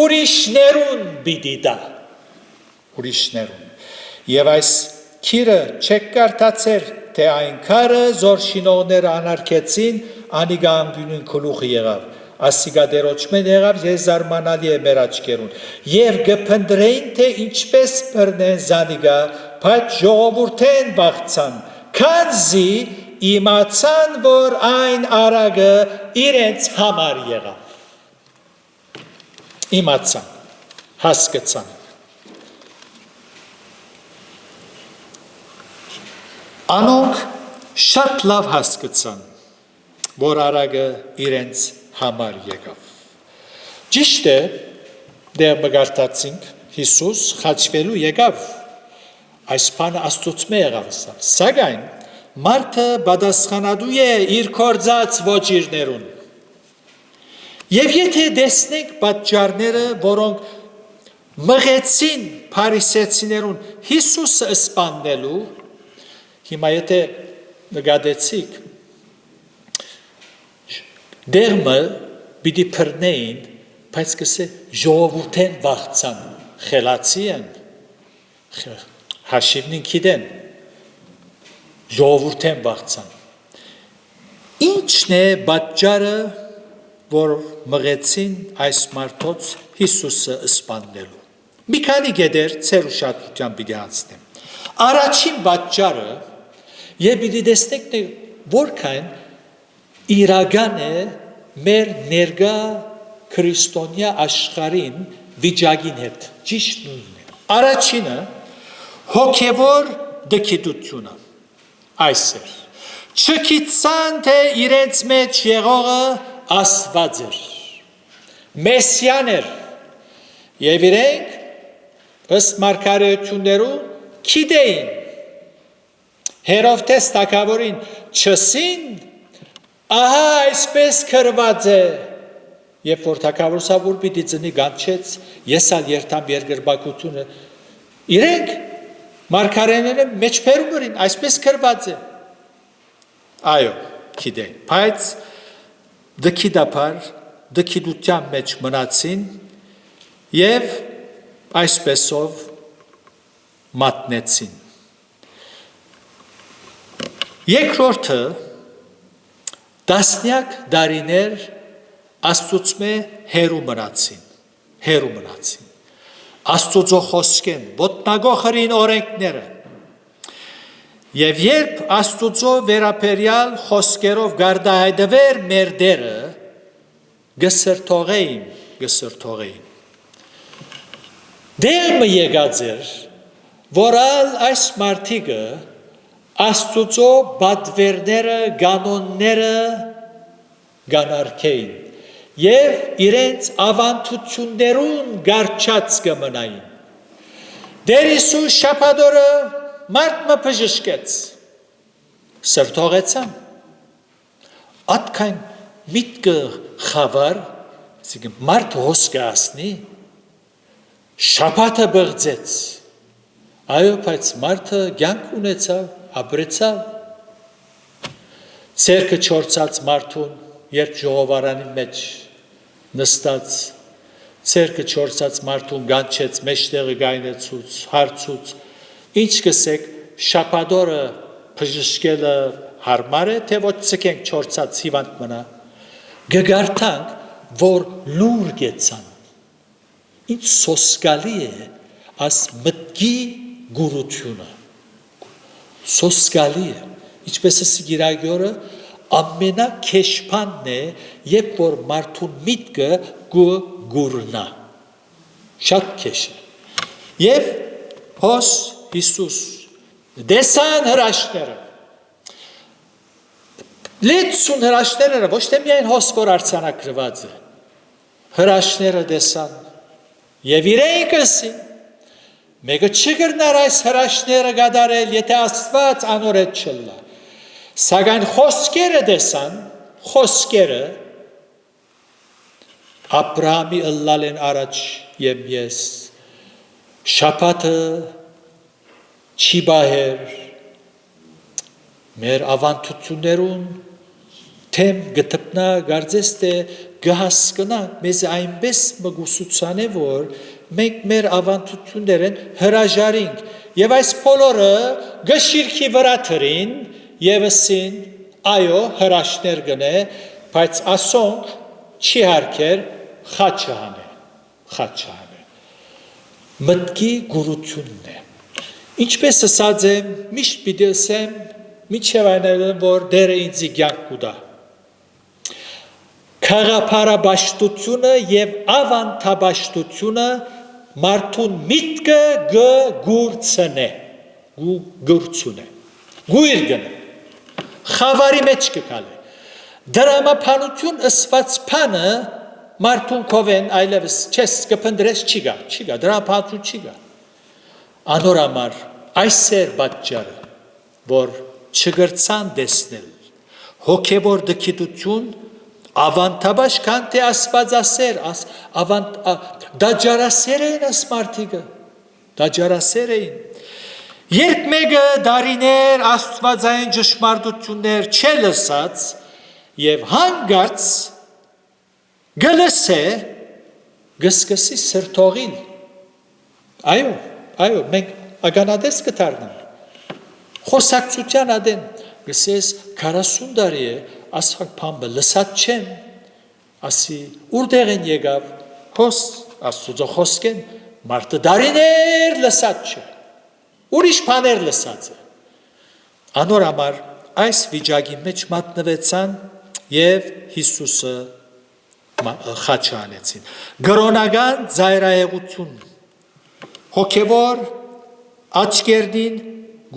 ուրիշներուն պիտի դա, Եվ այս քիրը չեք կարդացեր, թե այն քարը զոր շինողները անարգեցին, անիգա անգյունին գլուխը եղավ, ասիգա դերոճմեն եղավ եւ զարմանալի է մեր աչքերուն եւ գփնդրեին թե ինչպես բռնեն զանիգա բայց ժողովուրդեն բաղցան քանզի իմացան որ այն արագը իրենց համար եղավ իմացան հասկացան անոնք շատ լավ հասկացան որ արագը իրենց համար եկավ։ Ճիշտ է, դե մգարտացինք, Հիսուս խաչվելու եկավ, այս բանը աստուծմե եղավ, սակայն մարդը պատասխանատու է իր կործած ոճիրներուն։ Եվ եթե տեսնենք պատճառները, որոնք մղեցին փարիսեցիներուն Հիսուսը սպաննելու, հիմա եթե նկատեցիք դերմը պիտի բռնեին, բայց կսե ժողովուրդեն վախցան, խելացի են, հաշիվնին գիտեն, ժողովուրդեն վախցան։ Ինչն է պատճառը, որ մղեցին այս մարդոց Հիսուսը սպանելու։ Մի քանի գեդեր ծեր ուշադրությամբ պիտի անցնեմ։ Առաջին պատճառը եւ պիտի տեսնեք որքան իրական է մեր ներկա քրիստոնյա աշխարհին վիճակին հետ ճիշտ նույնն է։ Առաջինը հոգևոր դքիդությունը այս է։ Չգիտան թե իրենց մեջ եղողը Աստված էր, Մեսիան էր, եւ իրենք ըստ մարգարեություններու գիտեին, Հերովդես թագավորին չսին, ահա այսպես գրված է, երբ որ թագավորը պիտի ծնի գանչեց, ես ալ երթամ երկրպագությունը, իրենք մարգարեները մեջբերում էին, այսպես գրված է, այո, գիտեին, բայց դքիդության մեջ մնացին եւ այսպեսով մատնեցին։ Երկրորդը տասնյակ դարիներ Աստծուծմե հերու մնացին։ Աստծո խոսքեն, ոտնագողրին օրենքները։ Եվ երբ Աստծո վերապերյալ խոսքերով գարդահայտվեր մեր դերը, գսրթողեին։ Դերմը եկած էր, որալ այս մարդիկը Աստծո բադվերները, կանոնները գանարքեին եւ իրենց ավանդություններուն գարչած կմնային։ Դեր Հիսուս շաբաթօրը մարդ մը բժշկեց, սրտողեցան, ատքայն միտքը խավար, մարդ հոսքը ասնի, շաբաթը բղձեց, այո, բայց մարդը կյանք ունեցավ, ապրեցավ, ցերկը չորցած մարդուն, երբ ժողովարանի մեջ նստած, ցերկը չորցած մարդուն գանչեց, մեջտեղը գայնեցուց, հարցուց, ինչ կսեք, շաբաթօրը բժշկելը հարմար է, թե ոչ ցկենք չորցած հիվանդ մնա, գգարտանք, որ լուր գեցան, ինչ սոսկալի է աս մտքի գուրությունը, սոսկալի է, ինչպես է Սիրագյորը, ամենակեշփանն է, երբ որ մարդուն միտքը գուրնա, շատ քեշ է, եւ հոս Հիսուս դեսան հրաշները, լեցուն հրաշները, ոչ թե միայն հոս որ արձանագրված է, հրաշները դեսան, եւ իրենք ասին, մեկը չգրնար այս հրաշները գադարել, եթե Աստված անորետ չլա, սակայն խոսքերը դեսան, խոսքերը Աբրահամի ըլլալ են առաջ եմ ես, շաբաթը չի բահեր, մեր ավանդություններուն թեմ գտպնա գարձես թե գհասկնա, մեզ այնպես մգուսուցան է, որ մենք մեր ավանդություններեն հրաժարինք, և այս բոլորը գշիրքի վրա թրին, և ասին, այո, հրաշներ գնե, բայց ասոնք չի հարկեր, խաչը հանե, մտքի գուրությունն է, ինչպես ասած եմ, միշտ պիտի ասեմ, միջև այնելն, որ դերը ինձի կյանք կուտա, քաղաքապարաբաշխությունը և ավանդաբաշխությունը մարդուն միտքը գուրցնե, գույր գնե, խավարի մեջ կկալե, դրամապանություն ըսված պանը մարդուն կովեն այլևս չես կպնդրես չի գա, դրամապանություն չի գա, անոր համար այս էր պատճառը, որ չգրցան դեսնել, հոգևոր դքիդություն, ավանդաբաշ քան թե աստվածասեր, դաջարասեր էին աս մարդիկը, դաջարասեր էին, Երբ մեկը դարիներ աստվածային ճշմարտություններ չէ լսած եւ հանգարց գլսե գսկսի սրտողին այո մենք ագանադես կդառնանք խոսակցության ադեն գսես 40 տարի է ասφակ փամբը լսած չեմ ասի ուրդեղ են եկավ հոս աստուծո խոսքեն մարդը դարիներ լսած չէ ուրիշ բաներ լսած է անոր համար այս վիճակի մեջ մատնվեցան եւ Հիսուսը խաչ անեցին գրոնական զայրայեղություն հոգևոր աչքերդին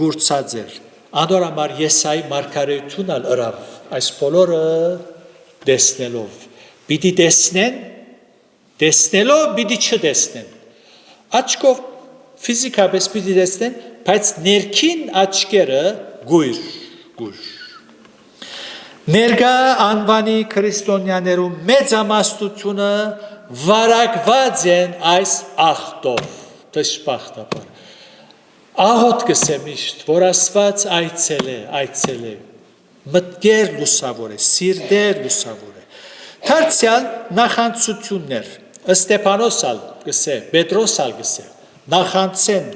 գուրցած էր անոր համար Եսայի մարգարեությունն ալ ըրավ այս բոլորը տեսնելով պիտի տեսնելով պիտի չտեսնեն աչքով ֆիզիկապես պիտի տեսնեն, բայց ներքին աչքերը գույր։ Ներկա անվանի քրիստոնյաներում մեծամասնությունը վարակված են այս աղտով, դժբախտաբար։ Աղոտ կսեմ իշտ, որ Աստված այցել է, մտքեր լուսավոր է, սիրտեր լուսավոր է։ Դարձյալ նախանցություններ, Ստեփանոս ալ գսե, Պետրոս ալ գսե, նախանցեն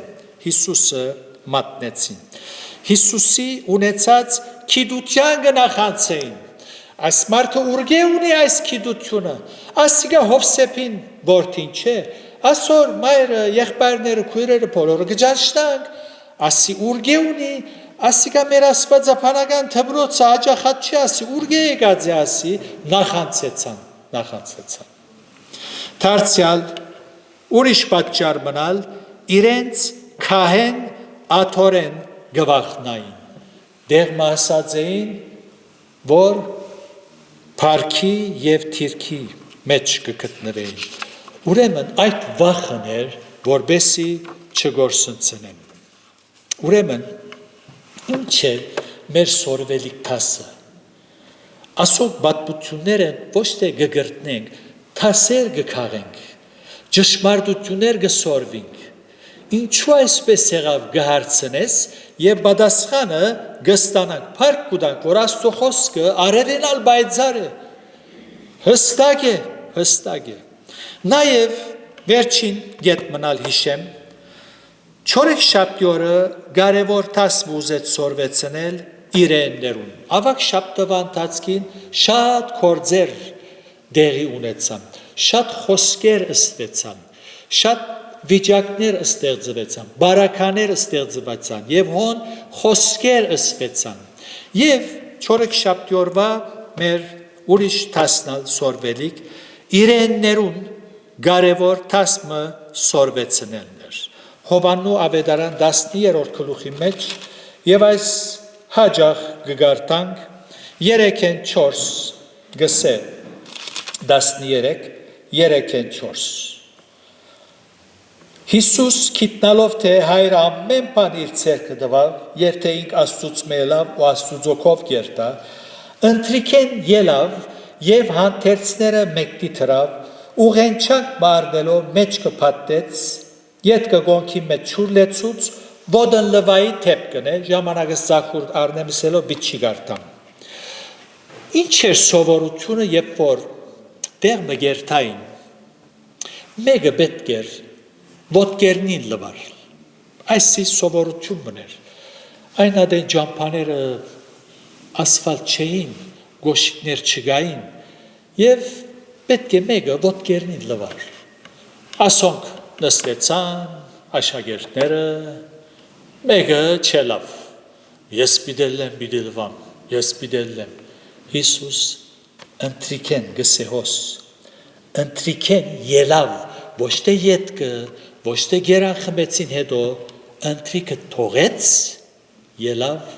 Հիսուսը մատնեցին։ Հիսուսի ունեցած քիդության կնախանցեին։ Այս մարդը ուրգե ունի այս քիդությունը, ասիկա Հովսեփին որդին չէ, ասոր մայրը, եղբայրները, քույրերը բոլորը գճաշտանք, ասի ուրգե ունի, ասիկա մեր աստվածապանական թբրոցը աջախած չի, ասի ուրգե եկած է, ասի նախանցեցան։ Դարձյալ ուրիշ պատճառ մնալ իրենց քահեն աթորեն գվախնային դեղ մասած էին որ փարքի եւ թիրքի մեջ կգտնվեին ուրեմն այդ վախն էր որբեսի չգործընծնեն ուրեմն ինչ է մեր սորվելիք տասը ասոք բատպությունները ոչ թե գգրտնենք թասեր գքաղենք ճշմարտություններ գսորվինք ինչու այսպես եղավ գհարցնես եւ պատասխանը գստանանք փառք կուտանք որ Աստծո խոսքը արևենալ բայցար է հստակ է նաեւ վերջին գետ մնալ հիշեմ չորեքշաբթի օրը կարևոր տասը ուզեց սորվեցնել իրեններուն ավակ շաբթվա ընթացքին շատ կորձեր դեղի ունեցան շատ խոսքեր ստեցան շատ վիճակներ ստեղծվեցան բարականեր ստեղծվեցան եւ հոն խոսքեր ստեցան եւ չորեքշաբթի օրվա մեր ուրիշ տասնալ սորվելիք իրեններուն կարևոր տասը սորվեցնելներ Հովաննու ավետարան 10-րդ գլուխի մեջ եւ այս հաջող գգարտանք 3-4 գսե 13-4 Հիսուս գիտնալով թե հայր ամեն բան իր ցերկը տվավ եւ թե ինք Աստծուց մելավ ու Աստծուծոքով կերտա ընտրիկեն ելավ եւ հանդերձները մեկտի թրավ ուղենչակ մարնելով մեջ կփատեց յետքը գոնքի մեջ ճուրլեցուց ոդն լվայի թեփկնե ժամանակը սախուր արնեմսելով բիչի գարտամ ինչ էր սովորությունը երբ որ դեղ մգերտային մեկը պետք էր ոտկերնին լվար այսի սովորություն մներ այն ադեն ջամփաները ասֆալտ չէին գոշիկներ չգային եւ պետք է մեկը ոտկերնին լվար ասոնք նստեցան աշակերտները մեկը չելավ ես պիտելեմ Հիսուս ընտրիկեն գսեհոս ընտրիկեն ելավ ոչ թե ետքը ոչ թե գերան խմեցին հետո ընտրիկը թողեց ելավ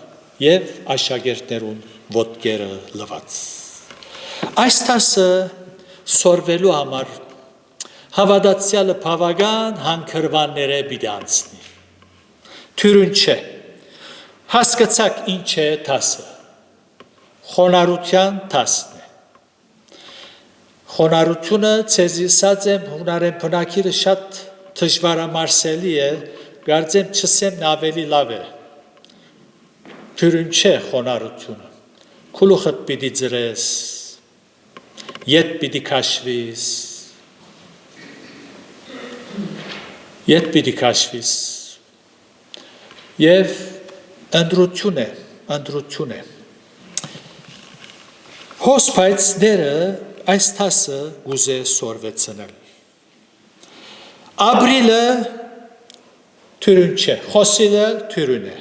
եւ աշակերտներուն ոտքերը լվաց այս տասը սորվելու համար հավատացյալը բավական հանգրվանները պիտի անցնի թյուրուն չէ հասկացաք ինչ է տասը խոնարհության տասն է խոնարհությունը ցեզիսած եմ հունարեն բնակիրը շատ դժվարամարսելի է Կարծեմ չսեմ ավելի լավ է։ Թյուրին չէ խոնարհությունը։ Քուլուխդ պիտի ձրես, ետ պիտի քաշվիս, ետ պիտի քաշվիս։ Եվ ընդրություն է։ Հոսպայց դերը այս տասը գուզե սորվեցնել։ Ապրիլը թյուրին չէ, խոսիլը թյուրին է։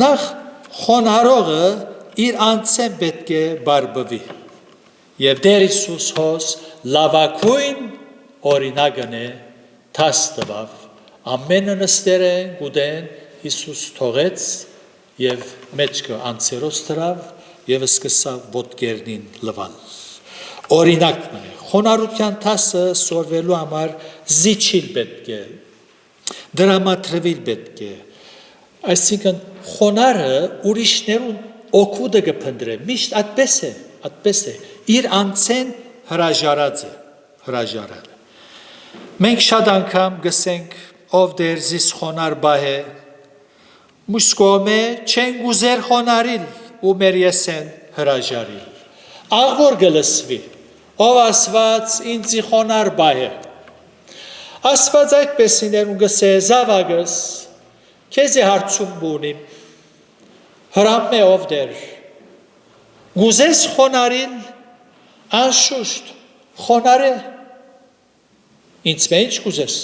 Նախ խոնարհողը իր անձեն պետք է բարբվի։ Եվ Տեր Հիսուս հոս լավագույն օրինակն է տաս տվավ։ Ամենը նստեր են, գուդեն, Հիսուս թողեց և մեջքը անձերոս դրավ և սկսավ ոտքերնին լվալ։ Օրինակն է, խոնարհության տասը սորվելու համար զիջիլ պետք է, դրամատրվել պետք է, այսինքն խոնարհը ուրիշներուն օգուտը կփնտրե, միշտ այդպես է, իր անձեն հրաժարած է։ Մենք շատ անգամ գսենք, ով դեր զիս խոնար բահ է, մուսկոմե չեն գուզեր խոնարիլ ու մեր եսեն հրաժարիլ։ Աղվոր գլսվի, ով ասված ինձի խոնար բահ է։ Ասված այդպես իներուն գսե զավագս, քեզի հարցում բունիմ, հրամ է ով դեր, գուզես խոնարիլ, անշուշտ, խոնար է, ինձ մե ինչ գուզես,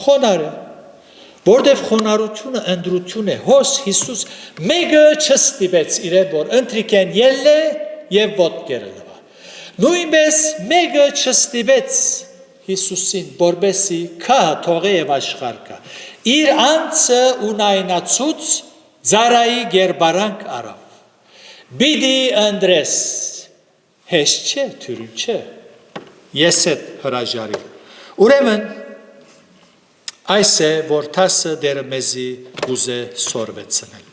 խոնար է, որդև խոնարությունը ընդրություն է, հոս Հիսուս մեկը չստիպեց իրեն, որ ընտրիքեն ելլե և ոտքերը լվա, նույնպես մեկը չստիպեց Հիսուսին, որբեսի քահ թողե և աշխարհ իր անձը ունայնացուց ձարայի գերբարանք արավ։ Բիդի ընդրես, հեշտ չէ, թյուրին չէ, ես էդ հրաժարի։ Ուրեմն, այս է, որ տասը դերը մեզի գուզե սորվեցնել։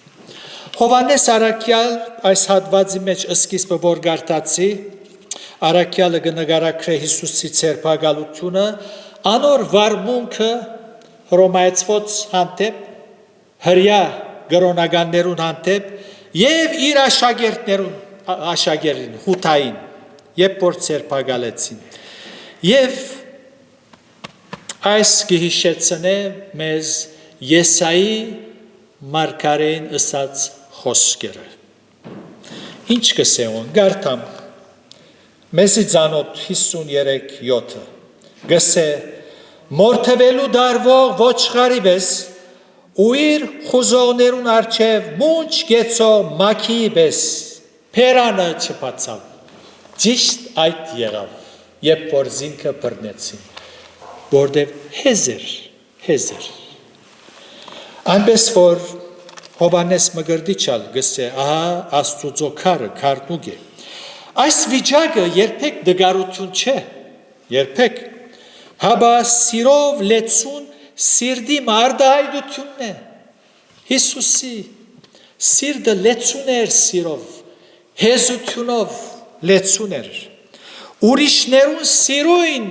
Հովանես Արաքյալ այս հատվածի մեջ սկիզբը որ գարտացի, Արաքյալը կնկարագրե Հիսուսի ցերպակալությունը, անոր վարմունքը հռոմայացված հանդեպ, հրյա գրոնականներուն հանդեպ և իր աշակերտին հութային, երբ որ ցերպակալեցին։ Եվ այս կհիշեցնե մեզ Եսայի մարգարեն ըսած խոսքերը։ Ինչ կսեոն, գարտամ, մեզի ծանոթ 53:7 գսե մորթվելու դարվող ոչխարի պես ու իր խուզողներուն արջև մունչ գեցող մաքիի պես փերանը չբացավ, ճիշտ այդ եղավ, երբ որ զինքը բռնեցին, որտև հեզեր։ Այնպես որ Հովանես Մկրտիչալ գսե, ահա Աստուծո քարը, քարնուկ է։ Այս վիճակը երբեք դգարություն չէ, երբեք, հաբա սիրով լեցուն սիրդի մարդահայդությունն է, Հիսուսի սիրդը լեցուն էր սիրով, հեզությունով լեցուն էր, ուրիշներուն սիրույն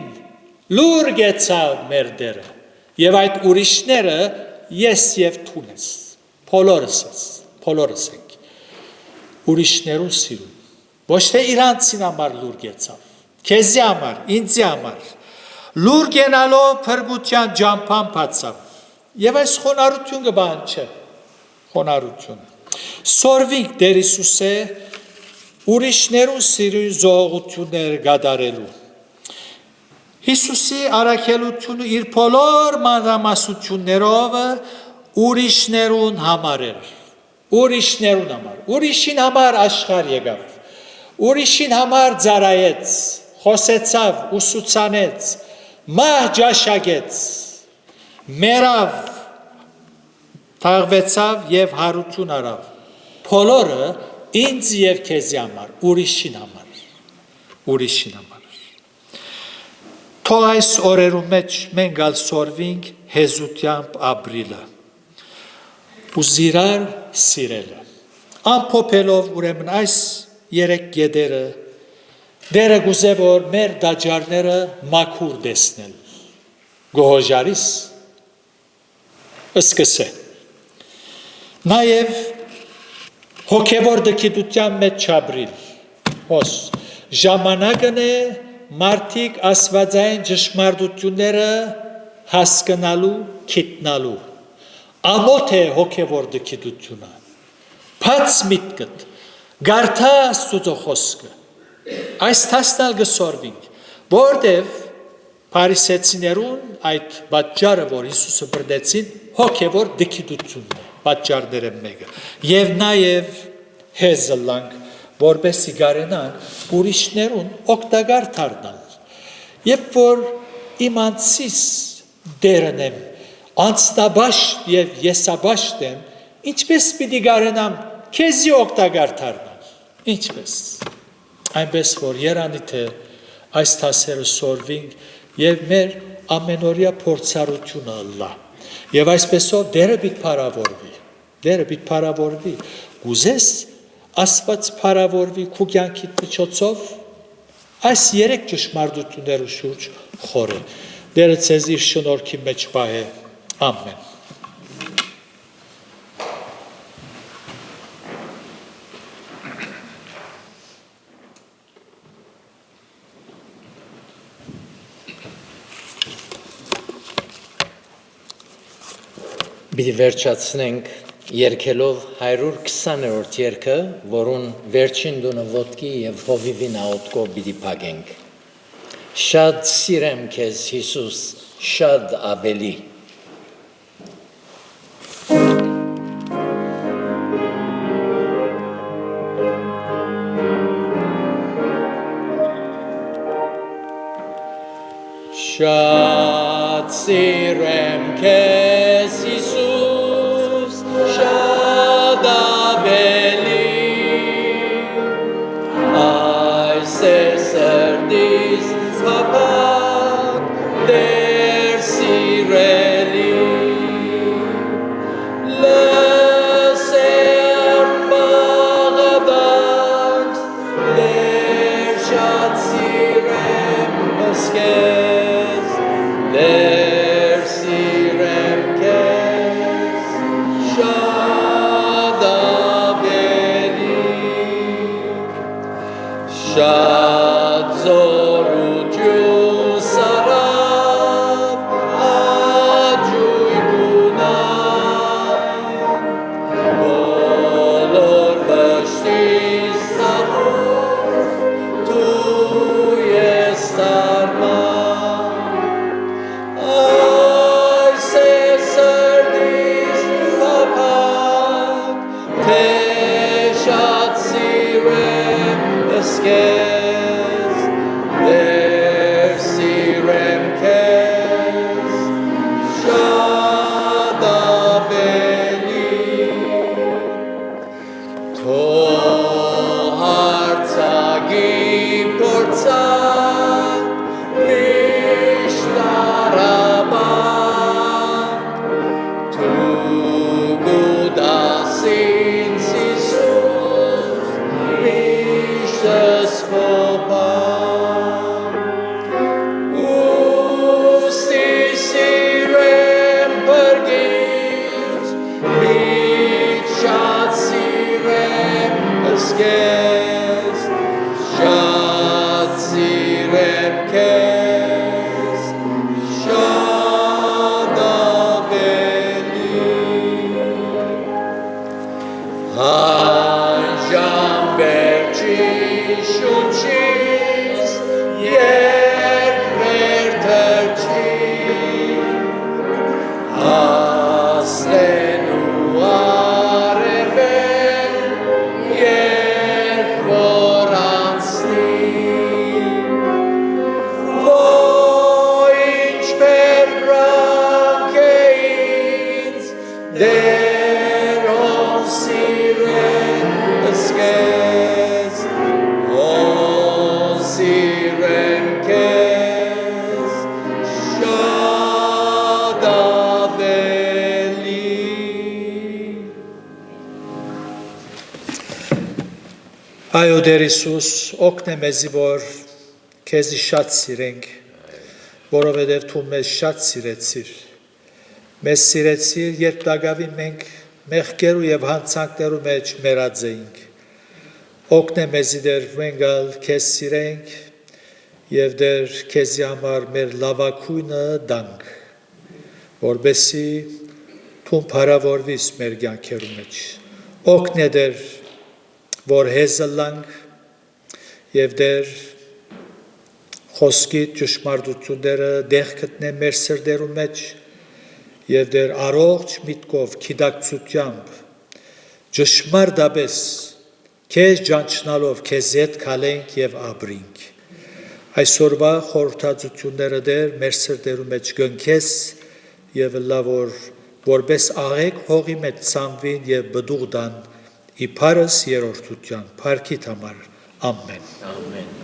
լուր գեցավ մեր դերը, և այդ ուրիշները ես և թունես, փոլորս ենք, ուրիշներուն սիրույն, ոչ թե իրանցին համար լուր գեցավ, քեզի համար, ինձի համար, լուր գենալով փրկության ջամփան բացավ, և այս խոնարհություն կբան չէ, խոնարհություն, սորվինք Տեր Հիսուսե ուրիշներուն սիրույն զոհողություններ կատարելու, Հիսուսի առաքելությունը իր բոլոր մանրամասնություններով ուրիշներուն համար էր, ուրիշին համար աշխարհ եկավ, ուրիշին համար ծառայեց, խոսեցավ, ուսուցանեց, մահ ճաշակեց, մեռավ, թաղվեցավ և հարություն արավ, բոլորը ինձ և քեզի համար, ուրիշին համար։ Թող այս օրերու մեջ մենք ալ սորվինք հեզությամբ ապրիլը ու զիրար սիրելը։ Ամփոփելով ուրեմն այս երեք գեդերը դերը գուզե որ մեր դաջարները մաքուր տեսնել։ Գոհոժարիս Սկսե։ Նաև հոգևոր դքիդության մեջ չաբրիլ։ Հոս ժամանակն է մարդիկ աստվածային ճշմարտությունները հասկանալու, գիտնալու։ Ամոթ է հոգևոր դքիդությունը։ Բաց միտքդ գարթա Աստծո խոսքը։ Այս տասնալ գսորվինք, որտև փարիսեցիներուն այդ պատճառը, որ Հիսուսը բռնեցին, հոգևոր դքիդությունն է, պատճառները մեկը։ Եվ նաև հեզլանք, որպեսի գարենան ուրիշներուն օգտակար դառնալ։ Երբ որ իմանցիս դերն եմ, անձնաբաշտ եւ եսաբաշտ եմ, ինչպես պիտի գարենամ քեզի օգտակար դառնալ։ Ինչպես։ Այնպես որ երանի թե այս տասերը սորվինք եւ մեր ամենօրյա փորձառությունը լա։ Եվ այսպեսով դերը պիտի փառավորվի։ Դերը պիտի փառավորվի։ Գուզես Աստված փառավորվի քու կյանքի միջոցով այս երեք ճշմարտություններու շուրջ խորը։ Դերը ցեզ իր շնորհքի մեջ պահե։ Ամեն։ Պիտի վերջացնենք երկելով 120-րդ երգը, որուն վերջին դունը ոտքի եւ հովիվի նաոտքով պիտի փակենք։ Շատ սիրեմ քեզ Հիսուս, շատ ավելի։ Շատ սիրեմ քեզ Հիսուս, շատ ավելի, այս է սրտիս փափակ, Տեր սիրելի, լսեր բաղաբանք, Տեր շատ սիրեմ քեզ, Տեր սիրեմ քեզ, շատ ավելի, շատ զորություն սարավ, աջույք ունայն, բոլոր վշտիս ծախով, դու ես տարման, այս է սրտիս փափակ, թե շատ սիրեմ քեզ, Տեր սիրեմ քեզ, շատ ավելի, թող հարցակի փորձան, միշտ առաբան, դու գուտաս ինձ Հիսուս, միշտ սփոփան, ուստի սիրեմ բրգից, միշտ շատ սիրեմ քեզ, շատ սիրեմ քեզ, շատ ավելի, անժամ վերջին շունչից, երկրներ թրջին, հասնեն ու արևել, երբ որ անցնին, ինչպես բրանք է ինձ, դերոն սիրեն քեզ, սիրեմ քեզ, շատ ավելի։ Այո Տեր Հիսուս, օգնե մեզի, որ քեզի շատ սիրենք, որովհետև դու մեզ շատ սիրեցիր, Մեզ սիրեցիր, երբ դակավին մենք մեղքերու եւ հանցանքներու մեջ մեռած Օգնե մեզի դեր վենգալ քեզ սիրենք եւ դեր քեզի համար մեր լավակույնը դանք, որբեսի թուն փարավորվիս մեր կյանքերու մեջ։ Օգնե դեր, որ հեզլանք եւ դեր խոսքի ճշմարտությունները դեղ գտնե մեր սրտերու մեջ եւ դեր առողջ միտքով գիտակցությամբ ճշմարտաբես քեզ ճանչնալով քեզ հետ քալենք եւ ապրենք այսօրվա խորհրդածությունները դեր մեր սրտերու մեջ գնքես եւ լավոր որպես աղեկ հողի մեջ ցամվին եւ բդուղդան իբարս երրորդության փառքիդ համար ամեն Ամեն